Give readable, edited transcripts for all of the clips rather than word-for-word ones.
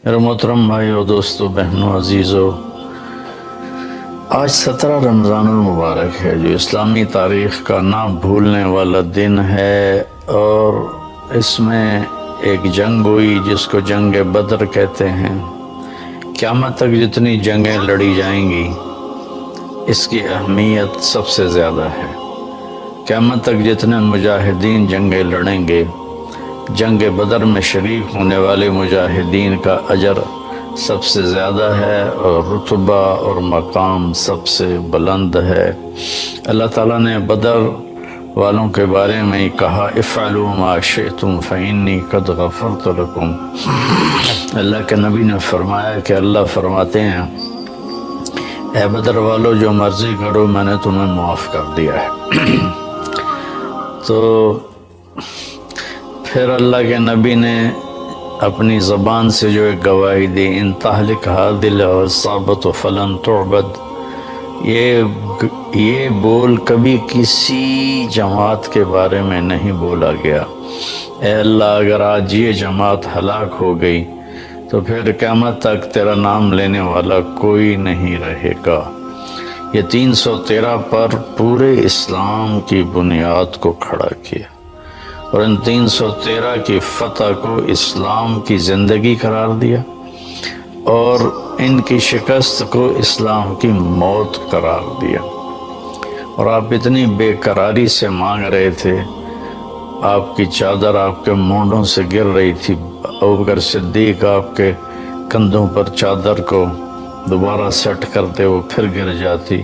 میرے محترم بھائیو، دوستو، بہنوں، عزیزو، آج 17 رمضان المبارک ہے جو اسلامی تاریخ کا نہ بھولنے والا دن ہے، اور اس میں ایک جنگ ہوئی جس کو جنگ بدر کہتے ہیں۔ قیامت تک جتنی جنگیں لڑی جائیں گی اس کی اہمیت سب سے زیادہ ہے۔ قیامت تک جتنے مجاہدین جنگیں لڑیں گے، جنگ بدر میں شریک ہونے والے مجاہدین کا اجر سب سے زیادہ ہے اور رتبہ اور مقام سب سے بلند ہے۔ اللہ تعالیٰ نے بدر والوں کے بارے میں کہا، افعلوا ما شئتم فإنی قد غفرت لکم۔ اللہ کے نبی نے فرمایا کہ اللہ فرماتے ہیں، اے بدر والو، جو مرضی کرو، میں نے تمہیں معاف کر دیا ہے۔ تو پھر اللہ کے نبی نے اپنی زبان سے جو ایک گواہی دی، ان تہلک هذه العصابة فلن تعبد، یہ بول کبھی کسی جماعت کے بارے میں نہیں بولا گیا۔ اے اللہ، اگر آج یہ جماعت ہلاک ہو گئی تو پھر قیامت تک تیرا نام لینے والا کوئی نہیں رہے گا۔ یہ 313 پر پورے اسلام کی بنیاد کو کھڑا کیا، اور ان 313 کی فتح کو اسلام کی زندگی قرار دیا، اور ان کی شکست کو اسلام کی موت قرار دیا۔ اور آپ اتنی بے قراری سے مانگ رہے تھے، آپ کی چادر آپ کے مونڈوں سے گر رہی تھی، ابوبکر صدیق آپ کے کندھوں پر چادر کو دوبارہ سیٹ کرتے، وہ پھر گر جاتی۔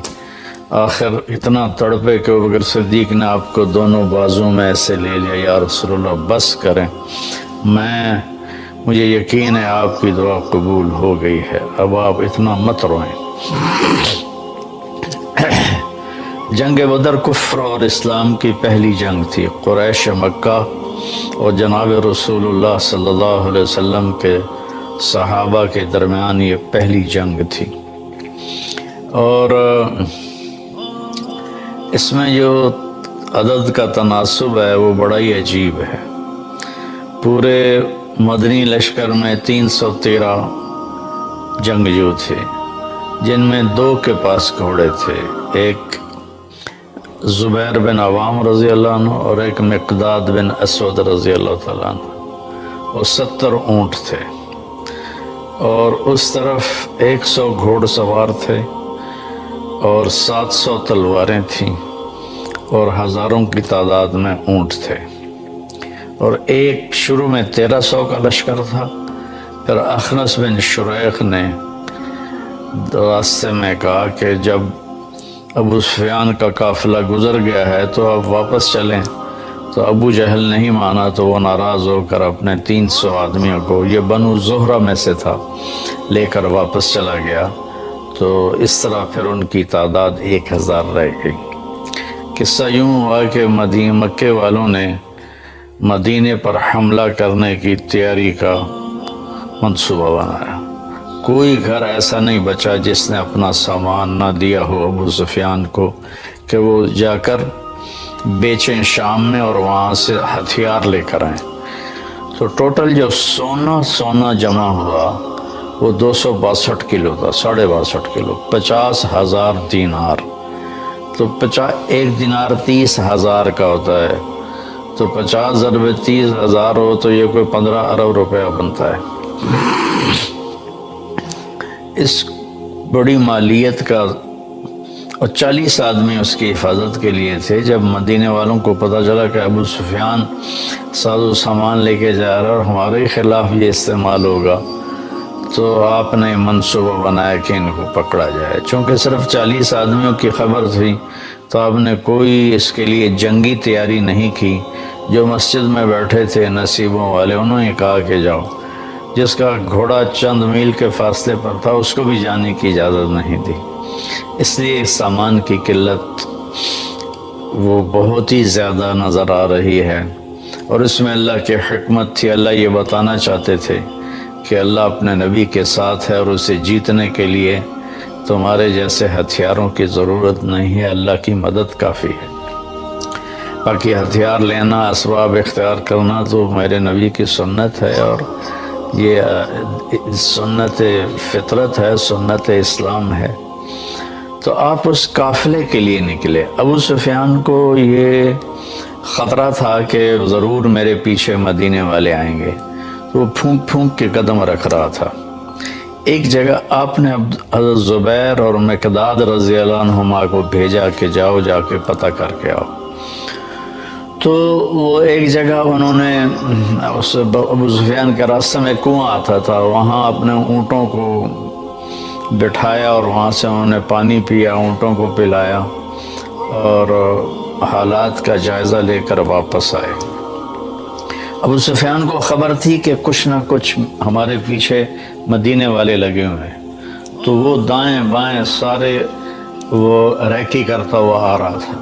آخر اتنا تڑپے کہ ابوبکر صدیق نے آپ کو دونوں بازوں میں ایسے لے لیا، یا رسول اللہ بس کریں، مجھے یقین ہے آپ کی دعا قبول ہو گئی ہے، اب آپ اتنا مت روئیں۔ جنگ بدر کفر اور اسلام کی پہلی جنگ تھی۔ قریش مکہ اور جناب رسول اللہ صلی اللہ علیہ وسلم کے صحابہ کے درمیان یہ پہلی جنگ تھی، اور اس میں جو عدد کا تناسب ہے وہ بڑا ہی عجیب ہے۔ پورے مدنی لشکر میں 313 جنگجو تھے، جن میں 2 کے پاس گھوڑے تھے، ایک زبیر بن عوام رضی اللہ عنہ اور ایک مقداد بن اسود رضی اللہ تعالیٰ عنہ، اور 70 اونٹ تھے، اور اس طرف 100 گھوڑ سوار تھے، اور 700 تلواریں تھیں، اور ہزاروں کی تعداد میں اونٹ تھے۔ اور ایک شروع میں 1300 کا لشکر تھا، پھر اخنس بن شریق نے راستے میں کہا کہ جب ابو سفیان کا قافلہ گزر گیا ہے تو اب واپس چلیں، تو ابو جہل نہیں مانا، تو وہ ناراض ہو کر اپنے 300 آدمیوں کو، یہ بنو زہرہ میں سے تھا، لے کر واپس چلا گیا۔ تو اس طرح پھر ان کی تعداد 1000 رہ گئی۔ قصہ یوں ہوا کہ مکے والوں نے مدینے پر حملہ کرنے کی تیاری کا منصوبہ بنایا۔ کوئی گھر ایسا نہیں بچا جس نے اپنا سامان نہ دیا ہو ابو سفیان کو کہ وہ جا کر بیچیں شام میں اور وہاں سے ہتھیار لے کر آئیں۔ تو ٹوٹل جو سونا جمع ہوا وہ 262 کلو تھا، 62.5 کلو، 50,000 دینار۔ تو ایک دینار 30,000 کا ہوتا ہے، تو 50 ضرب 30,000 ہو تو یہ کوئی 15 ارب روپیہ بنتا ہے۔ اس بڑی مالیت کا، اور 40 آدمی اس کی حفاظت کے لیے تھے۔ جب مدینے والوں کو پتہ چلا کہ ابو سفیان ساز و سامان لے کے جا رہا اور ہمارے خلاف یہ استعمال ہوگا، تو آپ نے منصوبہ بنایا کہ ان کو پکڑا جائے۔ چونکہ صرف 40 آدمیوں کی خبر تھی تو آپ نے کوئی اس کے لیے جنگی تیاری نہیں کی۔ جو مسجد میں بیٹھے تھے نصیبوں والے، انہوں نے کہا کہ جاؤ۔ جس کا گھوڑا چند میل کے فاصلے پر تھا اس کو بھی جانے کی اجازت نہیں دی، اس لیے سامان کی قلت وہ بہت ہی زیادہ نظر آ رہی ہے۔ اور اس میں اللہ کی حکمت تھی، اللہ یہ بتانا چاہتے تھے کہ اللہ اپنے نبی کے ساتھ ہے، اور اسے جیتنے کے لیے تمہارے جیسے ہتھیاروں کی ضرورت نہیں ہے، اللہ کی مدد کافی ہے۔ باقی ہتھیار لینا، اسباب اختیار کرنا تو میرے نبی کی سنت ہے، اور یہ سنت فطرت ہے، سنت اسلام ہے۔ تو آپ اس قافلے کے لیے نکلے۔ ابو سفیان کو یہ خطرہ تھا کہ ضرور میرے پیچھے مدینے والے آئیں گے، تو وہ پھونک پھونک کے قدم رکھ رہا تھا۔ ایک جگہ آپ نے حضرت زبیر اور مقداد رضی اللہ عنہما کو بھیجا کہ جاؤ، جا کے پتہ کر کے آؤ۔ تو وہ ایک جگہ انہوں نے اس ابو سفیان کے راستے میں کنواں آتا تھا، وہاں اپنے اونٹوں کو بٹھایا اور وہاں سے انہوں نے پانی پیا، اونٹوں کو پلایا اور حالات کا جائزہ لے کر واپس آئے۔ ابو سفیان کو خبر تھی کہ کچھ نہ کچھ ہمارے پیچھے مدینے والے لگے ہوئے ہیں، تو وہ دائیں بائیں سارے وہ ریکی کرتا ہوا آ رہا تھا۔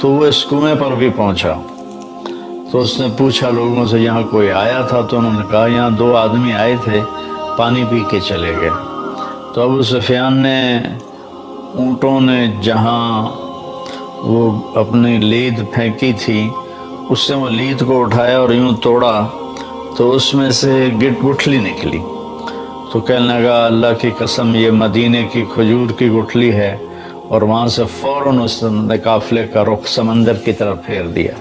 تو وہ اس کنویں پر بھی پہنچا، تو اس نے پوچھا لوگوں سے یہاں کوئی آیا تھا؟ تو انہوں نے کہا یہاں 2 آدمی آئے تھے، پانی پی کے چلے گئے۔ تو ابو سفیان نے اونٹوں نے جہاں وہ اپنی لید پھینکی تھی اس سے وہ لید کو اٹھایا اور یوں توڑا تو اس میں سے گٹھلی نکلی۔ تو کہنے لگا اللہ کی قسم یہ مدینے کی کھجور کی گٹھلی ہے، اور وہاں سے فوراً اس نے قافلے کا رخ سمندر کی طرف پھیر دیا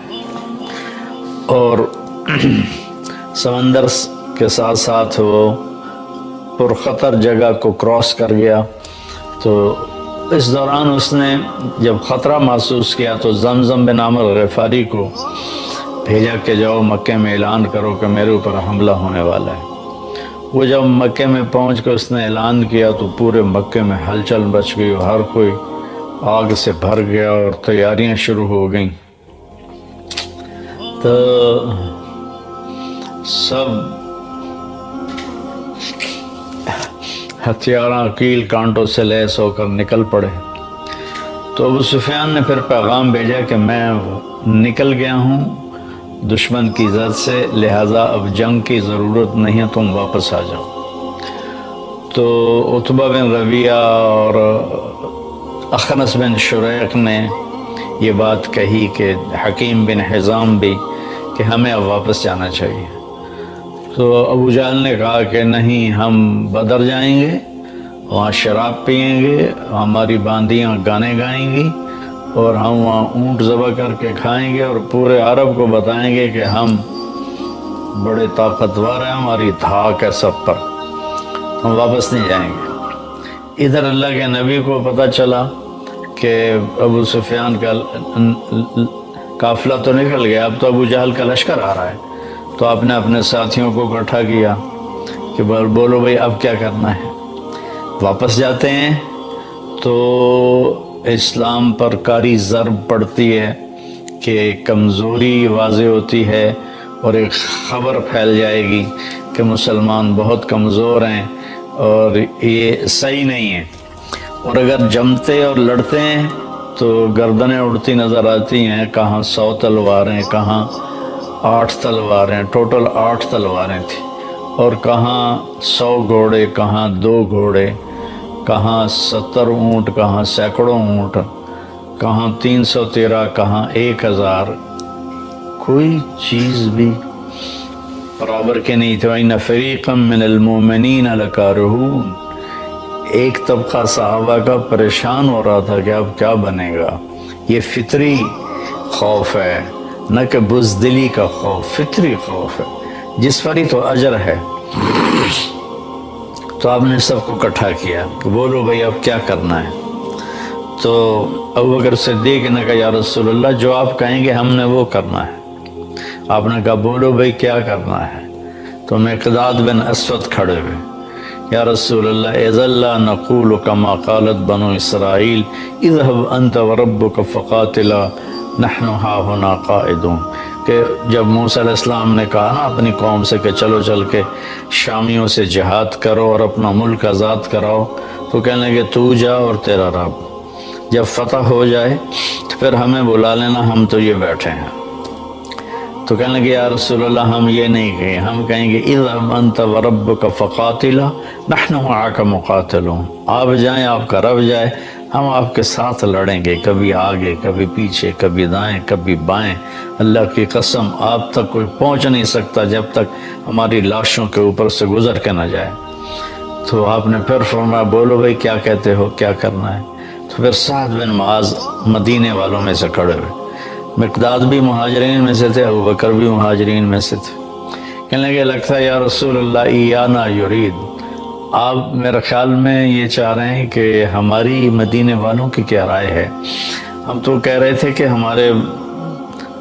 اور سمندر کے ساتھ ساتھ وہ پرخطر جگہ کو کراس کر گیا۔ تو اس دوران اس نے جب خطرہ محسوس کیا تو زمزم بن عامر غفاری کو بھیجا کہ جاؤ مکے میں اعلان کرو کہ میرے اوپر حملہ ہونے والا ہے۔ وہ جب مکے میں پہنچ کر اس نے اعلان کیا تو پورے مکے میں ہلچل مچ گئی، ہر کوئی آگ سے بھر گیا اور تیاریاں شروع ہو گئیں۔ تو سب ہتھیاراں کیل کانٹوں سے لیس ہو کر نکل پڑے۔ تو ابو سفیان نے پھر پیغام بھیجا کہ میں نکل گیا ہوں دشمن کی زد سے، لہٰذا اب جنگ کی ضرورت نہیں ہے، تم واپس آ جاؤ۔ تو عتبہ بن ربیعہ اور اخنس بن شریق نے یہ بات کہی کہ حکیم بن حزام بھی کہ ہمیں اب واپس جانا چاہیے۔ تو ابو جہل نے کہا کہ نہیں، ہم بدر جائیں گے، وہاں شراب پئیں گے، ہماری باندیاں گانے گائیں گی اور ہم وہاں اونٹ ذبح کر کے کھائیں گے اور پورے عرب کو بتائیں گے کہ ہم بڑے طاقتور ہیں، ہماری دھاک ہے سب پر، ہم واپس نہیں جائیں گے۔ ادھر اللہ کے نبی کو پتہ چلا کہ ابو سفیان کا قافلہ تو نکل گیا، اب تو ابو جہل کا لشکر آ رہا ہے۔ تو آپ نے اپنے ساتھیوں کو اکٹھا کیا کہ بولو بھائی اب کیا کرنا ہے، واپس جاتے ہیں تو اسلام پر کاری ضرب پڑتی ہے کہ کمزوری واضح ہوتی ہے اور ایک خبر پھیل جائے گی کہ مسلمان بہت کمزور ہیں اور یہ صحیح نہیں ہے، اور اگر جمتے اور لڑتے ہیں تو گردنیں اڑتی نظر آتی ہیں، کہاں 100 تلواریں، کہاں 8 تلواریں، ٹوٹل 8 تلواریں تھیں، اور کہاں 100 گھوڑے، کہاں 2 گھوڑے، کہاں 70 اونٹ، کہاں سینکڑوں اونٹ، کہاں 313، کہاں 1000، کوئی چیز بھی برابر کے نہیں تھی۔ وَإِنَّ فَرِيقًا مِّنَ الْمُؤْمِنِينَ لَكَارِهُونَ، ایک طبقہ صحابہ کا پریشان ہو رہا تھا کہ اب کیا بنے گا۔ یہ فطری خوف ہے، نہ کہ بزدلی کا خوف، فطری خوف ہے، جس پر ہی تو اجر ہے۔ تو آپ نے سب کو اکٹھا کیا کہ بولو بھائی اب کیا کرنا ہے۔ تو ابوبکر صدیق نے کہا یا رسول اللہ جو آپ کہیں گے ہم نے وہ کرنا ہے۔ آپ نے کہا بولو بھائی کیا کرنا ہے۔ تو مقداد بن اسود کھڑے ہوئے، یا رسول اللہ اذا لا نقول كما قالت بنو اسرائیل اذهب انت وربك فقاتلا نحن ها هنا قائدون، کہ جب موسیٰ علیہ السلام نے کہا نا اپنی قوم سے کہ چلو چل کے شامیوں سے جہاد کرو اور اپنا ملک آزاد کراؤ، تو کہنے لگے تو جا اور تیرا رب، جب فتح ہو جائے تو پھر ہمیں بلا لینا، ہم تو یہ بیٹھے ہیں۔ تو کہنے لگے یا رسول اللہ ہم یہ نہیں کہیں، ہم کہیں گے اذهب انت وربك فقاتلا نحن معك مقاتلون، آپ جائیں آپ کا رب جائے، ہم آپ کے ساتھ لڑیں گے، کبھی آگے کبھی پیچھے کبھی دائیں کبھی بائیں، اللہ کی قسم آپ تک کوئی پہنچ نہیں سکتا جب تک ہماری لاشوں کے اوپر سے گزر کے نہ جائے۔ تو آپ نے پھر فرمایا بولو بھائی کیا کہتے ہو، کیا کرنا ہے؟ تو پھر سعد بن معاذ مدینے والوں میں سے کھڑے ہوئے، مقداد بھی مہاجرین میں سے تھے، ابو بکر بھی مہاجرین میں سے تھے۔ کہنے لگے لگتا ہے یا رسول اللہ ایانا یرید، آپ میرے خیال میں یہ چاہ رہے ہیں کہ ہماری مدینے والوں کی کیا رائے ہے؟ ہم تو کہہ رہے تھے کہ ہمارے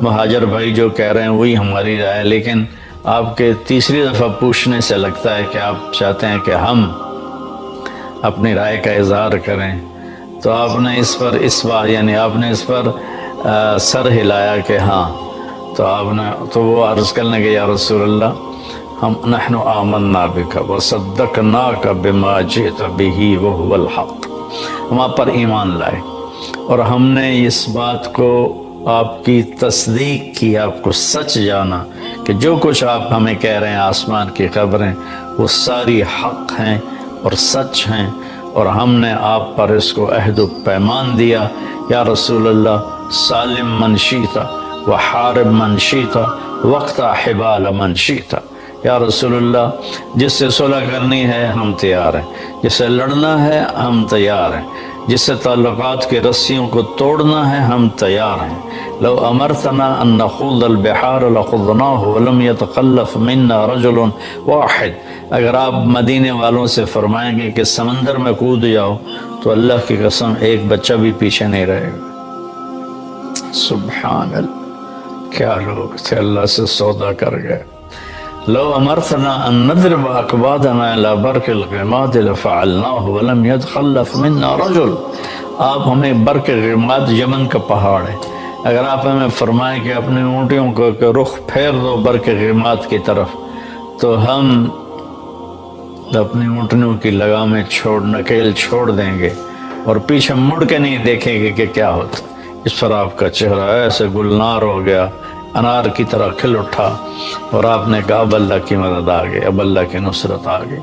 مہاجر بھائی جو کہہ رہے ہیں وہی ہماری رائے ہے، لیکن آپ کے تیسری دفعہ پوچھنے سے لگتا ہے کہ آپ چاہتے ہیں کہ ہم اپنی رائے کا اظہار کریں۔ تو آپ نے اس بار یعنی آپ نے اس پر سر ہلایا کہ ہاں۔ تو وہ عرض کرنے لگے یا رسول اللہ ہم نحن آمنا بک وصدقناک بما جئت بہ وہو الحق، ہم آپ پر ایمان لائے اور ہم نے اس بات کو آپ کی تصدیق کی، آپ کو سچ جانا کہ جو کچھ آپ ہمیں کہہ رہے ہیں آسمان کی خبریں وہ ساری حق ہیں اور سچ ہیں، اور ہم نے آپ پر اس کو عہد و پیمان دیا یا رسول اللہ سالم من شئت وحارب من شئت واقطع حبال من شئت، یا رسول اللہ جس سے صلح کرنی ہے ہم تیار ہیں، جس سے لڑنا ہے ہم تیار ہیں، جس سے تعلقات کی رسیوں کو توڑنا ہے ہم تیار ہیں۔ لو امرتنا ان نخوض البحار لخضناہ ولم يتخلف منا رجل واحد، اگر آپ مدینے والوں سے فرمائیں گے کہ سمندر میں کود جاؤ تو اللہ کی قسم ایک بچہ بھی پیچھے نہیں رہے گا۔ سبحان اللہ، کیا لوگ تھے، اللہ سے سودا کر گئے۔ لو امرتنا ان نضرب اکبادنا الى برق الغماد لفعلناه ولم يتخلف منا رجل، آپ ہمیں برق غماد یمن کا پہاڑ ہے، اگر آپ ہمیں فرمائیں کہ اپنی اونٹیوں کو رخ پھیر دو برق غماد کی طرف تو ہم اپنی اونٹنیوں کی لگامیں نکیل چھوڑ دیں گے اور پیچھے مڑ کے نہیں دیکھیں گے کہ کیا ہوتا۔ اس پر آپ کا چہرہ ایسے گلنار ہو گیا، انار کی طرح کھل اٹھا، اور آپ نے کہا اب اللہ کی مدد آ گئی، اب اللہ کی نصرت آ گئی۔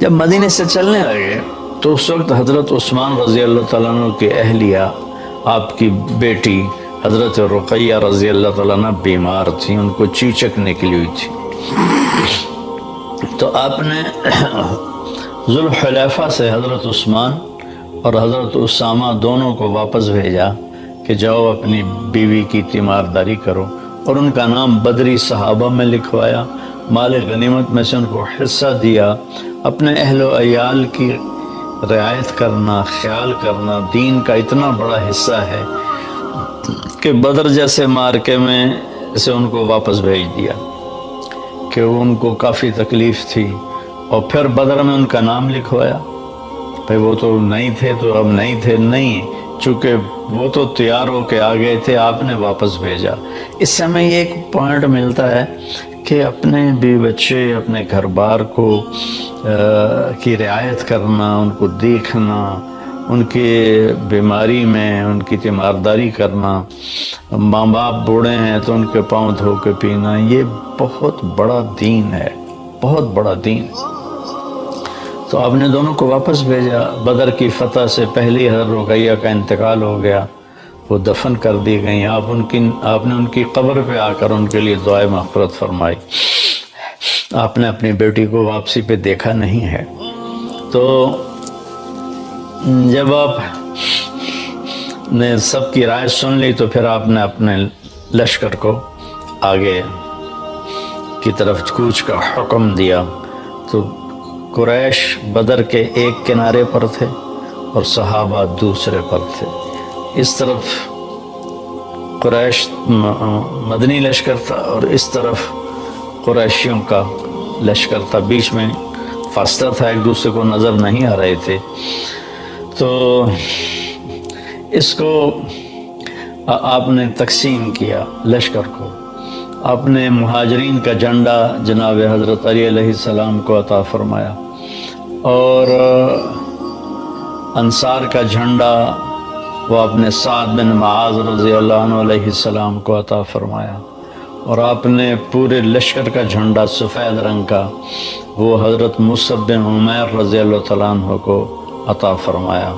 جب مدینے سے چلنے لگے تو اس وقت حضرت عثمان رضی اللہ تعالیٰ عنہ کی اہلیہ، آپ کی بیٹی حضرت رقیہ رضی اللہ تعالیٰ عنہ بیمار تھی، ان کو چیچک نکلی ہوئی تھی۔ تو آپ نے ذوالحلیفہ سے حضرت عثمان اور حضرت اسامہ دونوں کو واپس بھیجا کہ جاؤ اپنی بیوی کی تیمارداری کرو، اور ان کا نام بدری صحابہ میں لکھوایا، مال غنیمت میں سے ان کو حصہ دیا۔ اپنے اہل و عیال کی رعایت کرنا، خیال کرنا دین کا اتنا بڑا حصہ ہے کہ بدر جیسے مارکے میں سے ان کو واپس بھیج دیا کہ ان کو کافی تکلیف تھی، اور پھر بدر میں ان کا نام لکھوایا۔ بھائی وہ تو نہیں تھے تو اب نہیں تھے، نہیں، چونکہ وہ تو تیار ہو کے آ گئے تھے، آپ نے واپس بھیجا۔ اس سے ہمیں ایک پوائنٹ ملتا ہے کہ اپنے بیوی بچے، اپنے گھر بار کو کی رعایت کرنا، ان کو دیکھنا، ان کی بیماری میں ان کی تیمارداری کرنا، ماں باپ بوڑھے ہیں تو ان کے پاؤں دھو کے پینا، یہ بہت بڑا دین ہے، بہت بڑا دین۔ تو آپ نے دونوں کو واپس بھیجا۔ بدر کی فتح سے پہلی حضرت رقیہ کا انتقال ہو گیا، وہ دفن کر دی گئیں۔ آپ نے ان کی قبر پہ آ کر ان کے لیے دعائے مغفرت فرمائی۔ آپ نے اپنی بیٹی کو واپسی پہ دیکھا نہیں ہے۔ تو جب آپ نے سب کی رائے سن لی تو پھر آپ نے اپنے لشکر کو آگے کی طرف کوچ کا حکم دیا۔ تو قریش بدر کے ایک کنارے پر تھے اور صحابہ دوسرے پر تھے۔ اس طرف قریش مدنی لشکر تھا اور اس طرف قریشیوں کا لشکر تھا، بیچ میں فاصلہ تھا، ایک دوسرے کو نظر نہیں آ رہے تھے۔ تو اس کو آپ نے تقسیم کیا لشکر کو۔ آپ نے مہاجرین کا جھنڈا جناب حضرت علی علیہ السلام کو عطا فرمایا، اور انصار کا جھنڈا وہ اپنے سعد بن معاذ رضی اللہ عنہ علیہ السلام کو عطا فرمایا، اور آپ نے پورے لشکر کا جھنڈا سفید رنگ کا وہ حضرت مصعب بن عمیر رضی اللہ تعالیٰ عنہ کو عطا فرمایا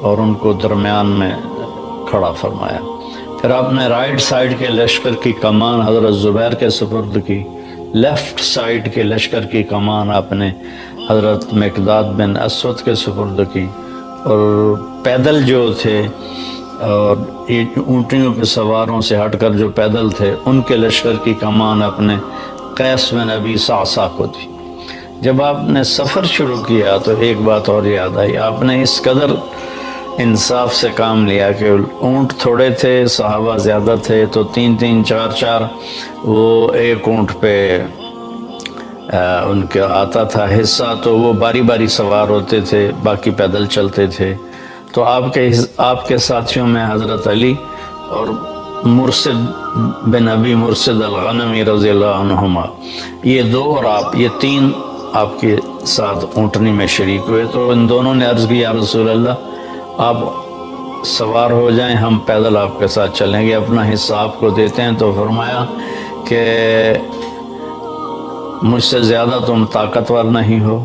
اور ان کو درمیان میں کھڑا فرمایا۔ پھر آپ نے رائٹ سائڈ کے لشکر کی کمان حضرت زبیر کے سپرد کی، لیفٹ سائڈ کے لشکر کی کمان آپ نے حضرت مقداد بن اسود کے سپرد کی، اور پیدل جو تھے اور یہ اونٹنیوں کے سواروں سے ہٹ کر جو پیدل تھے ان کے لشکر کی کمان اپنے قیس بن ابی صعصع کو دی۔ جب آپ نے سفر شروع کیا تو ایک بات اور یاد آئی، آپ نے اس قدر انصاف سے کام لیا کہ اونٹ تھوڑے تھے، صحابہ زیادہ تھے، تو 3 4 4 وہ ایک اونٹ پہ ان کا آتا تھا حصہ، تو وہ باری باری سوار ہوتے تھے، باقی پیدل چلتے تھے۔ تو آپ کے ساتھیوں میں حضرت علی اور مرشد بن ابی مرشد الغنمی رضی اللہ عنہما، یہ دو اور آپ، یہ 3 آپ کے ساتھ اونٹنی میں شریک ہوئے۔ تو ان دونوں نے عرض کی یا رسول اللہ آپ سوار ہو جائیں، ہم پیدل آپ کے ساتھ چلیں گے، اپنا حصہ آپ کو دیتے ہیں۔ تو فرمایا کہ مجھ سے زیادہ تم طاقتور نہیں ہو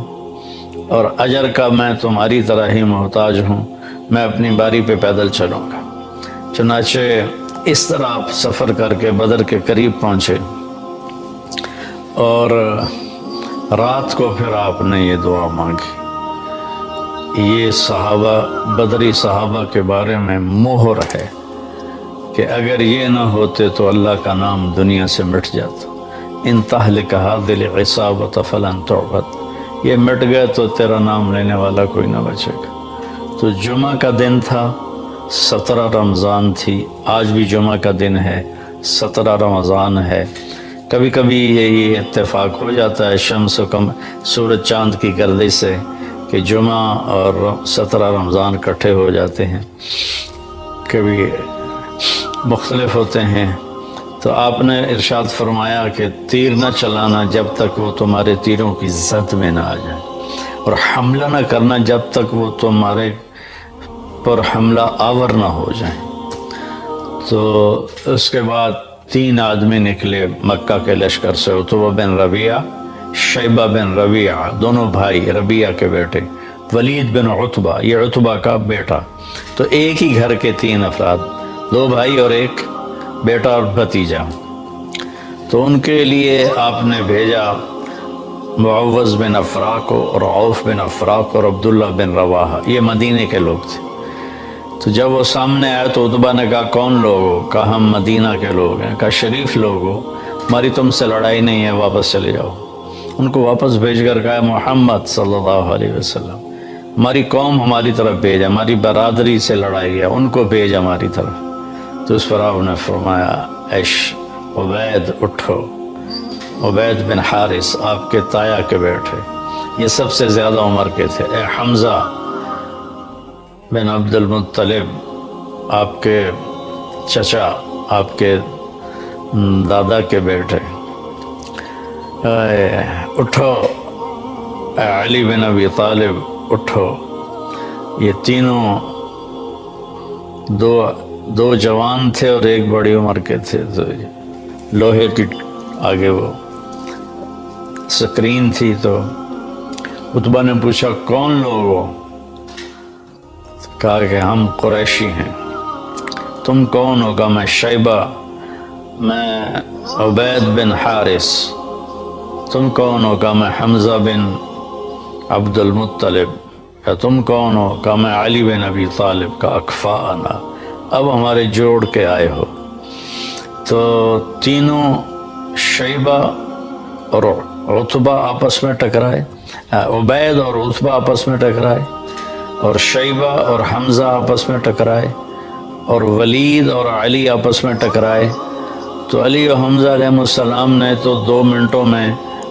اور اجر کا میں تمہاری طرح ہی محتاج ہوں، میں اپنی باری پہ پیدل چلوں گا۔ چنانچہ اس طرح آپ سفر کر کے بدر کے قریب پہنچے، اور رات کو پھر آپ نے یہ دعا مانگی۔ یہ صحابہ، بدری صحابہ کے بارے میں مہر ہے کہ اگر یہ نہ ہوتے تو اللہ کا نام دنیا سے مٹ جاتا۔ ان تہلک هذه العصابۃ فلن تعبد، یہ مٹ گئے تو تیرا نام لینے والا کوئی نہ بچے گا۔ تو جمعہ کا دن تھا، 17 رمضان تھی، آج بھی جمعہ کا دن ہے، 17 رمضان ہے۔ کبھی کبھی یہی اتفاق ہو جاتا ہے شمس و سورج چاند کی گردش سے کہ جمعہ اور 17 رمضان اکٹھے ہو جاتے ہیں، کبھی مختلف ہوتے ہیں۔ تو آپ نے ارشاد فرمایا کہ تیر نہ چلانا جب تک وہ تمہارے تیروں کی زد میں نہ آ جائے، اور حملہ نہ کرنا جب تک وہ تمہارے پر حملہ آور نہ ہو جائیں۔ تو اس کے بعد 3 آدمی نکلے مکہ کے لشکر سے، عتبہ بن ربیعہ، شیبہ بن ربیعہ، دونوں بھائی ربیعہ کے بیٹے، ولید بن عتبہ، یہ عتبہ کا بیٹا۔ تو ایک ہی گھر کے 3 افراد، 2 بھائی اور ایک بیٹا اور بھتیجا۔ تو ان کے لیے آپ نے بھیجا معوذ بن افرا کو، اور عوف بن افرا کو، اور عبداللہ بن رواحہ، یہ مدینے کے لوگ تھے۔ تو جب وہ سامنے آئے تو عتبہ نے کہا کون لوگ ہو؟ کہا ہم مدینہ کے لوگ ہیں۔ کہا شریف لوگ ہو، ہماری تم سے لڑائی نہیں ہے، واپس چلے جاؤ۔ ان کو واپس بھیج کر کہا محمد صلی اللہ علیہ وسلم ہماری قوم ہماری طرف بھیج، ہماری برادری سے لڑائی ہے، ان کو بھیج ہماری طرف۔ تو اس پر آپ نے فرمایا عبید اٹھو، عبید بن حارث آپ کے تایا کے بیٹے، یہ سب سے زیادہ عمر کے تھے، اے حمزہ بن عبد المطلب آپ کے چچا، آپ کے دادا کے بیٹے، اٹھو، اے علی بن ابی طالب اٹھو۔ یہ تینوں دو جوان تھے اور ایک بڑی عمر کے تھے، تو لوہے کی آگے وہ سکرین تھی۔ تو عتبہ نے پوچھا کون لوگ ہو؟ کہا کہ ہم قریشی ہیں۔ تم کون ہو؟ کہا میں شیبہ، میں عبید بن حارث۔ تم کون ہو؟ کہا میں حمزہ بن عبد المطلب۔ کہا تم کون ہو؟ کہا میں علی بن ابی طالب کا اکفاءنا، اب ہمارے جوڑ کے آئے ہو۔ تو تینوں شیبہ اور عتبہ آپس میں ٹکرائے، عبید اور عتبہ آپس میں ٹکرائے، اور شیبہ اور حمزہ آپس میں ٹکرائے، اور ولید اور علی آپس میں ٹکرائے۔ تو علی و حمزہ علیہ السلام نے تو 2 منٹوں میں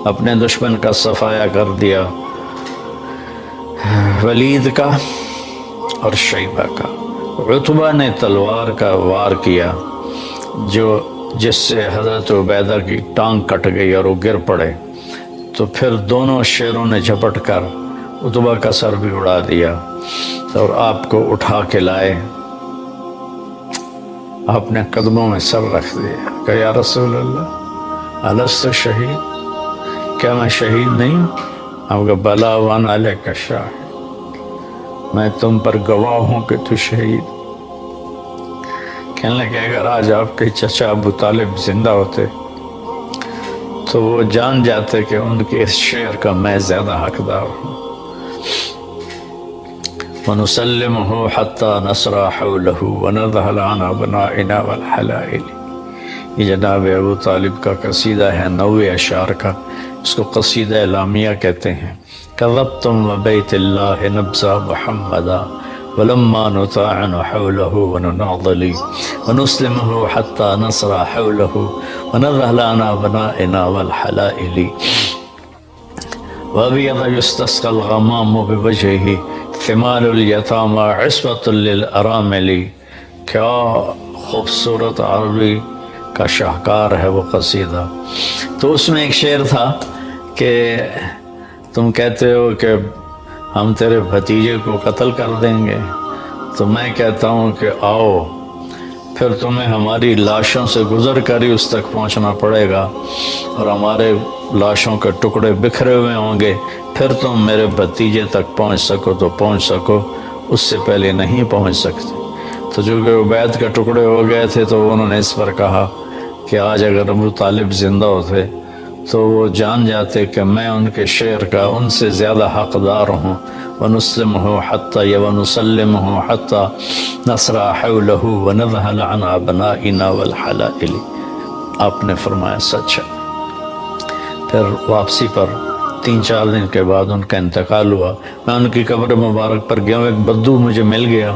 اپنے دشمن کا صفایا کر دیا، ولید کا اور شیبہ کا۔ عتبہ نے تلوار کا وار کیا جس سے حضرت عبیدہ کی ٹانگ کٹ گئی اور وہ گر پڑے۔ تو پھر دونوں شیروں نے جھپٹ کر عتبہ کا سر بھی اڑا دیا اور آپ کو اٹھا کے لائے، آپ نے قدموں میں سر رکھ دیا کہ یا رسول اللہ الست شہید، کیا میں شہید نہیں ہوں؟ آپ کا بلا وانا علیک شاہد، میں تم پر گواہ ہوں کہ تو شہید۔ کہنے لگے اگر آج آپ کے چچا ابو طالب زندہ ہوتے تو وہ جان جاتے کہ ان کے اس شعر کا میں زیادہ حقدار ہوں۔ وَنُسَلِّمُهُ حَتَّى نَصْرَ حَوْلَهُ وَنَذْهَلَ عَنْ أَبْنَائِنَا وَالْحَلَائِلِ۔ یہ جناب ابو طالب کا قصیدہ ہے 90 اشعار کا، اس کو قصیدہ اعلامیہ کہتے ہیں۔ كَذَبْتُمْ وَبَيْتِ اللَّهِ نَبْزَ مُحَمَّدًا وَلَمَّا نُطَاعِنُ حَوْلَهُ وَنُنَاضِلِ وَنُسْلِمُهُ حَتَّى نَصْرَ حَوْلَهُ وَنَذْهَلَ عَنْ أَبْنَائِنَا وَالْحَلَائِلِ وَأَبْيَضَ يُسْتَسْقَى الْغَمَامُ بِوَجْهِهِ ثِمَالُ الْيَتَامَى عِصْبَةٌ لِلْأَرَامِلِ۔ کیا خوبصورت عربی کا شاہکار ہے وہ قصیدہ۔ تو اس میں ایک شعر تھا کہ تم کہتے ہو کہ ہم تیرے بھتیجے کو قتل کر دیں گے، تو میں کہتا ہوں کہ آؤ، پھر تمہیں ہماری لاشوں سے گزر کر ہی اس تک پہنچنا پڑے گا، اور ہمارے لاشوں کے ٹکڑے بکھرے ہوئے ہوں گے، پھر تم میرے بھتیجے تک پہنچ سکو تو پہنچ سکو، اس سے پہلے نہیں پہنچ سکتے۔ تو جو کہ عبید کے ٹکڑے ہو گئے تھے، تو انہوں نے اس پر کہا کہ آج اگر ابو طالب زندہ ہوتے تو وہ جان جاتے کہ میں ان کے شعر کا ان سے زیادہ حقدار ہوں۔ وَنُسْلِمُهُ حَتَّى وَنُسَلِّمُهُ حَتَّى نَصْرَ حَوْلَهُ وَنَذْهَلَ عَنْ أَبْنَائِنَا وَالْحَلَائِلِ۔ آپ نے فرمایا سچ ہے۔ پھر واپسی پر 3-4 دن کے بعد ان کا انتقال ہوا۔ میں ان کی قبر مبارک پر گیا ہوں، ایک بدو مجھے مل گیا،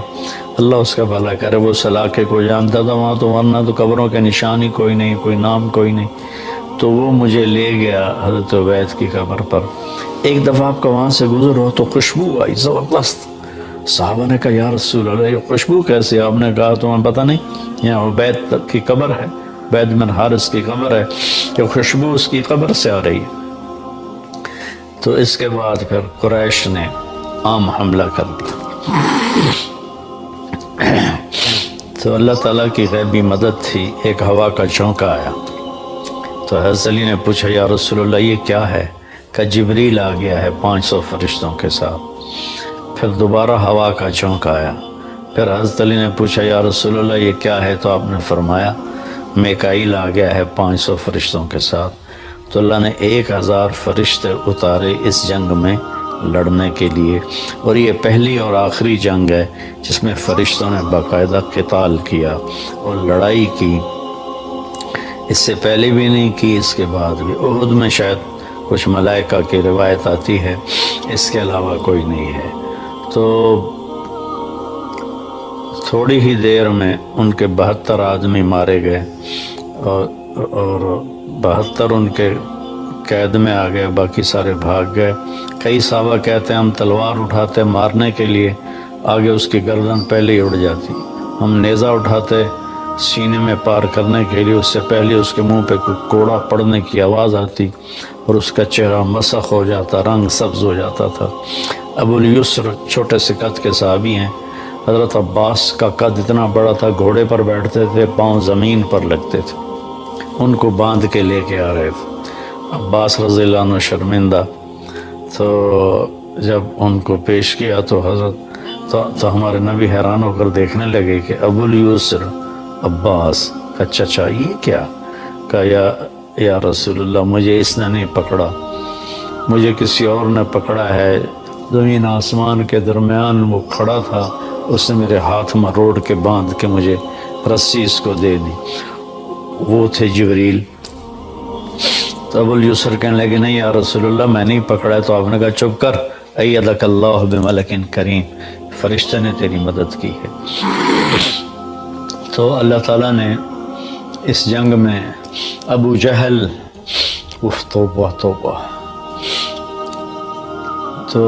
اللہ اس کا بھلا کرے، وہ اس علاقے کو جانتا تھا وہاں، تو ورنہ تو قبروں کے نشان ہی کوئی نہیں، کوئی نام کوئی نہیں۔ تو وہ مجھے لے گیا حضرت عبید کی قبر پر۔ ایک دفعہ آپ کا وہاں سے گزر ہو تو خوشبو آئی زبردست۔ صحابہ نے کہا یا رسول اللہ یہ خوشبو کیسے؟ آپ نے کہا تمہیں پتہ نہیں، یہاں عبید کی قبر ہے، عبید بن حارث کی قبر ہے، یہ خوشبو اس کی قبر سے آ رہی ہے۔ تو اس کے بعد پھر قریش نے عام حملہ کر دیا۔ تو اللہ تعالیٰ کی غیبی مدد تھی، ایک ہوا کا جھونکا آیا۔ تو حضرت علی نے پوچھا یا رسول اللہ یہ کیا ہے؟ کہ جبریل آ گیا ہے 500 فرشتوں کے ساتھ۔ پھر دوبارہ ہوا کا جھونکا آیا۔ پھر حضرت علی نے پوچھا یا رسول اللہ یہ کیا ہے؟ تو آپ نے فرمایا میکائیل آ گیا ہے 500 فرشتوں کے ساتھ۔ تو اللہ نے 1000 فرشتے اتارے اس جنگ میں لڑنے کے لیے، اور یہ پہلی اور آخری جنگ ہے جس میں فرشتوں نے باقاعدہ قتال کیا اور لڑائی کی۔ اس سے پہلے بھی نہیں کی، اس کے بعد بھی۔ احد میں شاید کچھ ملائکہ کی روایت آتی ہے، اس کے علاوہ کوئی نہیں ہے۔ تو تھوڑی ہی دیر میں ان کے 72 آدمی مارے گئے، اور 72 ان کے قید میں آ گئے، باقی سارے بھاگ گئے۔ کئی صحابہ کہتے ہیں ہم تلوار اٹھاتے مارنے کے لیے، آگے اس کی گردن پہلے ہی اڑ جاتی، ہم نیزہ اٹھاتے سینے میں پار کرنے کے لیے، اس سے پہلے اس کے منہ پہ کوئی کوڑا پڑنے کی آواز آتی اور اس کا چہرہ مسخ ہو جاتا، رنگ سبز ہو جاتا تھا۔ ابو الیسر چھوٹے سے قد کے صحابی ہیں، حضرت عباس کا قد اتنا بڑا تھا، گھوڑے پر بیٹھتے تھے، پاؤں زمین پر لگتے تھے، ان کو باندھ کے لے کے آ رہے تھے۔ عباس رضی اللہ عنہ شرمندہ، تو جب ان کو پیش کیا تو حضرت تو ہمارے نبی حیران ہو کر دیکھنے لگے کہ ابو الیسر عباس کا چچا یہ کیا؟ کہا یا رسول اللہ مجھے اس نے نہیں پکڑا، مجھے کسی اور نے پکڑا ہے، زمین آسمان کے درمیان وہ کھڑا تھا، اس نے میرے ہاتھ مروڑ کے باندھ کے مجھے رسی اس کو دے دی، وہ تھے جبریل۔ تو ابو الیسر کہنے لگے نہیں یا رسول اللہ میں نہیں پکڑا ہے۔ تو آپ نے کہا چپ کر، ایدک اللہ بملک کریم، فرشتے نے تیری مدد کی ہے۔ تو اللہ تعالیٰ نے اس جنگ میں ابو جہل، توبہ توبہ، تو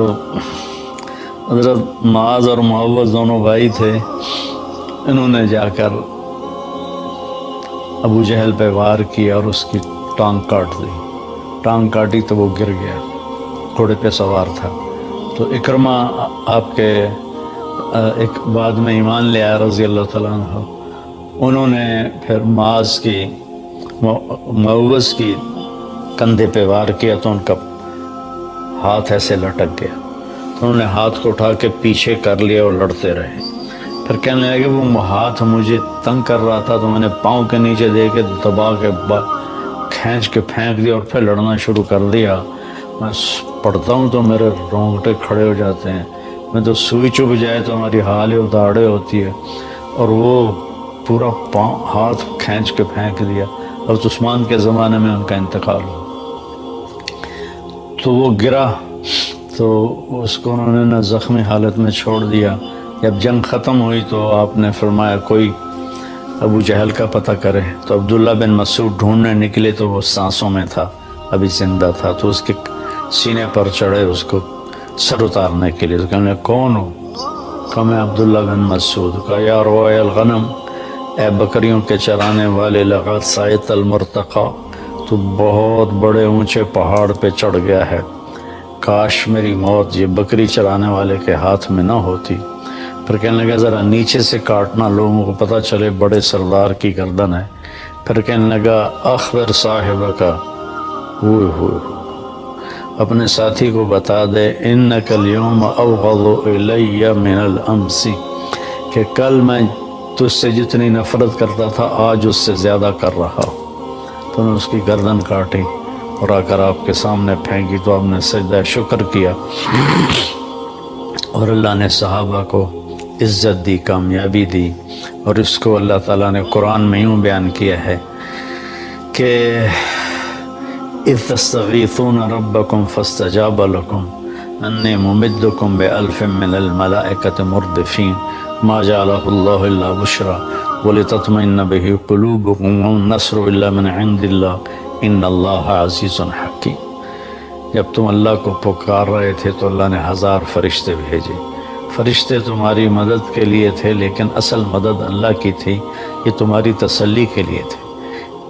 حضرت معاذ اور معوذ دونوں بھائی تھے، انہوں نے جا کر ابو جہل پہ وار کیا اور اس کی ٹانگ کاٹ دی، ٹانگ کاٹی تو وہ گر گیا، گھوڑے پہ سوار تھا۔ تو اکرمہ آپ کے ایک بعد میں ایمان لے آیا رضی اللہ تعالیٰ عنہ، انہوں نے پھر معاذ کی معوذ کی کندھے پہ وار کیا تو ان کا ہاتھ ایسے لٹک گیا، تو انہوں نے ہاتھ کو اٹھا کے پیچھے کر لیا اور لڑتے رہے۔ پھر کہنے لگے وہ ہاتھ مجھے تنگ کر رہا تھا تو میں نے پاؤں کے نیچے دے کے دبا کے کھینچ کے پھینک دیا اور پھر لڑنا شروع کر دیا. میں پڑھتا ہوں تو میرے رونگٹے کھڑے ہو جاتے ہیں. میں تو سوئی چبھ جائے تو ہماری حال اداڑے ہوتی ہے. اور وہ پورا ہاتھ کھینچ کے پھینک دیا. حضرت عثمان کے زمانے میں ان کا انتقال ہوا. تو وہ گرا تو اس کو انہوں نے نہ زخمی حالت میں چھوڑ دیا. جب جنگ ختم ہوئی تو آپ نے فرمایا کوئی ابو جہل کا پتہ کرے. تو عبداللہ بن مسعود ڈھونڈنے نکلے تو وہ سانسوں میں تھا, ابھی زندہ تھا. تو اس کے سینے پر چڑھے اس کو سر اتارنے کے لیے. تو کہنے لگے کون ہو؟ کہا میں عبداللہ بن مسعود. کہا یا روائے الغنم, اے بکریوں کے چرانے والے, لقد صعدت المرتقى, تو بہت بڑے اونچے پہاڑ پہ چڑھ گیا ہے. کاش میری موت یہ بکری چرانے والے کے ہاتھ میں نہ ہوتی. پھر کہنے لگا ذرا نیچے سے کاٹنا, لوگوں کو پتہ چلے بڑے سردار کی گردن ہے. پھر کہنے لگا اخبر صاحبہ کا, ہوئے اپنے ساتھی کو بتا دے, انک اليوم ابغض الی من الامس, کہ کل میں تجھ سے جتنی نفرت کرتا تھا آج اس سے زیادہ کر رہا ہوں. تو نے اس کی گردن کاٹی اور آ کر آپ کے سامنے پھینکی. تو آپ نے سجدہ شکر کیا اور اللہ نے صحابہ کو عزت دی, کامیابی دی. اور اس کو اللہ تعالیٰ نے قرآن میں یوں بیان کیا ہے کہ اذ تستغیثون ربکم فاستجاب لکم انی ممدکم بألف من الملائکۃ مردفین ما جعلہ اللہ الا بشرا ولتطمئن به قلوبکم والنصر الا من عند اللہ ان اللہ عزیز حکیم. جب تم اللہ کو پکار رہے تھے تو اللہ نے 1000 فرشتے بھیجے. فرشتے تمہاری مدد کے لیے تھے, لیکن اصل مدد اللہ کی تھی, یہ تمہاری تسلی کے لیے تھے.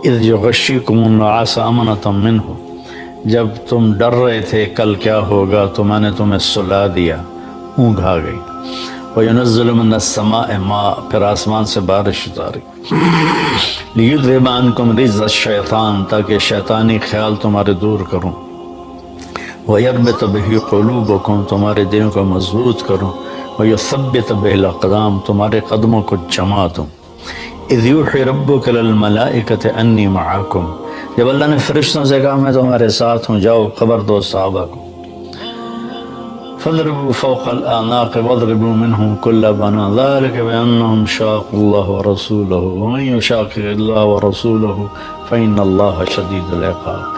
اذ یغشیکم النعاس امنۃ منہ, جب تم ڈر رہے تھے کل کیا ہوگا تو میں نے تمہیں سلا دیا, اونگ آ گئی. وَيُنَزِّلُ مِنَ السَّمَاءِ مَاءً, پھر آسمان سے بارش اتاری. لِيُذْهِبَ عَنْكُمْ رِجْزَ الشَّيْطَانِ, تاکہ شیطانی خیال تمہارے دور کروں. وَيَرْبِطَ بِهِ قُلُوبَكُمْ, تمہارے دلوں کو مضبوط کروں. وَيُثَبِّتَ بِهِ الْأَقْدَامَ, تمہارے قدموں کو جما دوں. اذ یوحی ربک للملائکۃ انی معکم, جب اللہ نے فرشتوں سے کہا میں تمہارے ساتھ ہوں, جاؤ خبر دو صحابہ کو. فاضربوا فوق الاعناق واضربوا منهم كل بنان ذلك بانهم شاقوا الله ورسوله ومن يشاقق الله ورسوله فإن الله شديد العقاب.